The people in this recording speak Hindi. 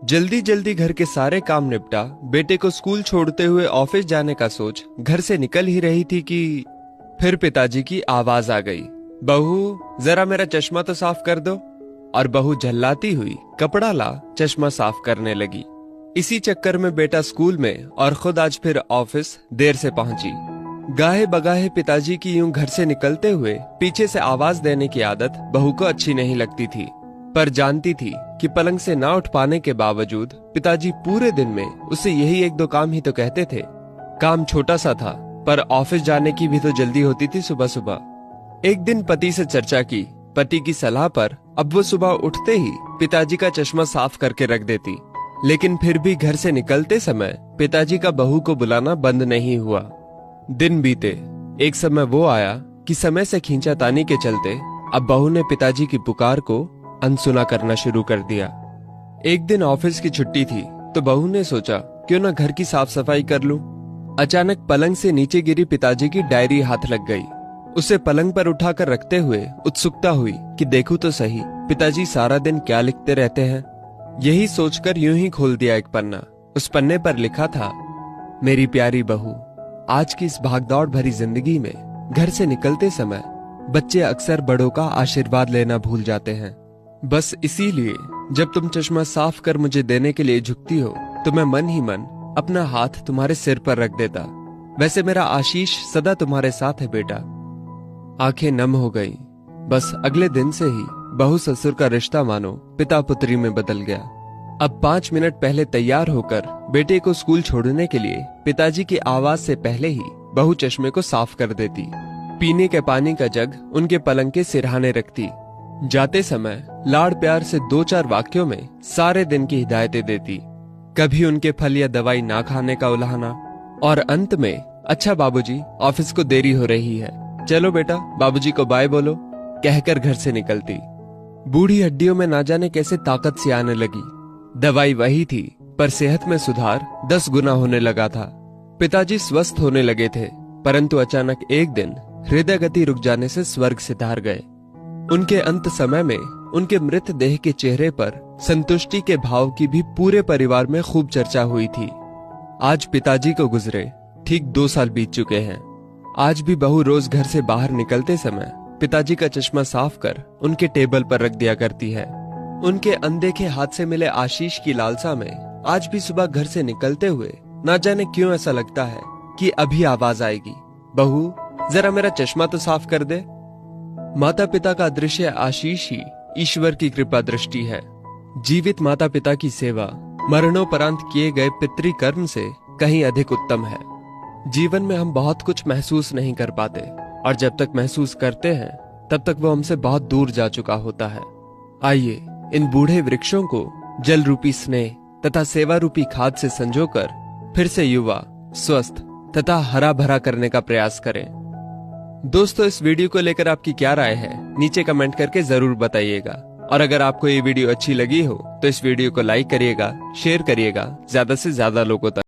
जल्दी जल्दी घर के सारे काम निपटा बेटे को स्कूल छोड़ते हुए ऑफिस जाने का सोच घर से निकल ही रही थी कि फिर पिताजी की आवाज आ गई, बहू जरा मेरा चश्मा तो साफ कर दो। और बहू झल्लाती हुई कपड़ा ला चश्मा साफ करने लगी। इसी चक्कर में बेटा स्कूल में और खुद आज फिर ऑफिस देर से पहुंची। गाहे बगाहे पिताजी की यूं घर से निकलते हुए पीछे से आवाज देने की आदत बहू को अच्छी नहीं लगती थी, पर जानती थी कि पलंग से ना उठ पाने के बावजूद पिताजी पूरे दिन में उसे यही एक दो काम ही तो कहते थे। काम छोटा सा था पर ऑफिस जाने की भी तो जल्दी होती थी सुबह सुबह। एक दिन पति से चर्चा की। पति की सलाह पर अब वो सुबह उठते ही पिताजी का चश्मा साफ करके रख देती, लेकिन फिर भी घर से निकलते समय पिताजी का बहू को बुलाना बंद नहीं हुआ। दिन बीते, एक समय वो आया कि समय से खींचातानी के चलते अब बहू ने पिताजी की पुकार को अनसुना करना शुरू कर दिया। एक दिन ऑफिस की छुट्टी थी तो बहू ने सोचा क्यों ना घर की साफ सफाई कर लूं। अचानक पलंग से नीचे गिरी पिताजी की डायरी हाथ लग गई। उसे पलंग पर उठाकर रखते हुए उत्सुकता हुई कि देखूं तो सही पिताजी सारा दिन क्या लिखते रहते हैं। यही सोचकर यूं ही खोल दिया एक पन्ना। उस पन्ने पर लिखा था, मेरी प्यारी बहू, आज की इस भागदौड़ भरी जिंदगी में घर से निकलते समय बच्चे अक्सर बड़ों का आशीर्वाद लेना भूल जाते हैं। बस इसीलिए जब तुम चश्मा साफ कर मुझे देने के लिए झुकती हो तो मैं मन ही मन अपना हाथ तुम्हारे सिर पर रख देता। वैसे मेरा आशीष सदा तुम्हारे साथ है बेटा। आंखें नम हो गईं। बस अगले दिन से ही बहू ससुर का रिश्ता मानो पिता पुत्री में बदल गया। अब 5 मिनट पहले तैयार होकर बेटे को स्कूल छोड़ने के लिए पिताजी की आवाज से पहले ही बहू चश्मे को साफ कर देती। पीने के पानी का जग उनके पलंग के सिरहाने रखती। जाते समय लाड़ प्यार से 2-4 वाक्यों में सारे दिन की हिदायतें देती। कभी उनके फल या दवाई ना खाने का उलाहना, और अंत में, अच्छा बाबूजी ऑफिस को देरी हो रही है, चलो बेटा बाबूजी को बाय बोलो, कहकर घर से निकलती। बूढ़ी हड्डियों में ना जाने कैसे ताकत सी आने लगी। दवाई वही थी पर सेहत में सुधार 10 गुना होने लगा था। पिताजी स्वस्थ होने लगे थे, परंतु अचानक एक दिन हृदय गति रुक जाने से स्वर्ग सिधार गए। उनके अंत समय में उनके मृत देह के चेहरे पर संतुष्टि के भाव की भी पूरे परिवार में खूब चर्चा हुई थी। आज पिताजी को गुजरे ठीक 2 साल बीत चुके हैं। आज भी बहू रोज घर से बाहर निकलते समय पिताजी का चश्मा साफ कर उनके टेबल पर रख दिया करती है। उनके अनदेखे हाथ से मिले आशीष की लालसा में आज भी सुबह घर से निकलते हुए ना जाने क्यों ऐसा लगता है कि अभी आवाज आएगी, बहू जरा मेरा चश्मा तो साफ कर दे। माता पिता का दृश्य आशीष ही ईश्वर की कृपा दृष्टि है। जीवित माता पिता की सेवा मरणोपरांत किए गए पितृकर्म से कहीं अधिक उत्तम है। जीवन में हम बहुत कुछ महसूस नहीं कर पाते, और जब तक महसूस करते हैं तब तक वो हमसे बहुत दूर जा चुका होता है। आइए इन बूढ़े वृक्षों को जल रूपी स्नेह तथा सेवा रूपी खाद से संजोकर फिर से युवा, स्वस्थ तथा हरा भरा करने का प्रयास करें। दोस्तों, इस वीडियो को लेकर आपकी क्या राय है नीचे कमेंट करके जरूर बताइएगा। और अगर आपको ये वीडियो अच्छी लगी हो तो इस वीडियो को लाइक करिएगा, शेयर करिएगा ज्यादा से ज्यादा लोगों तक।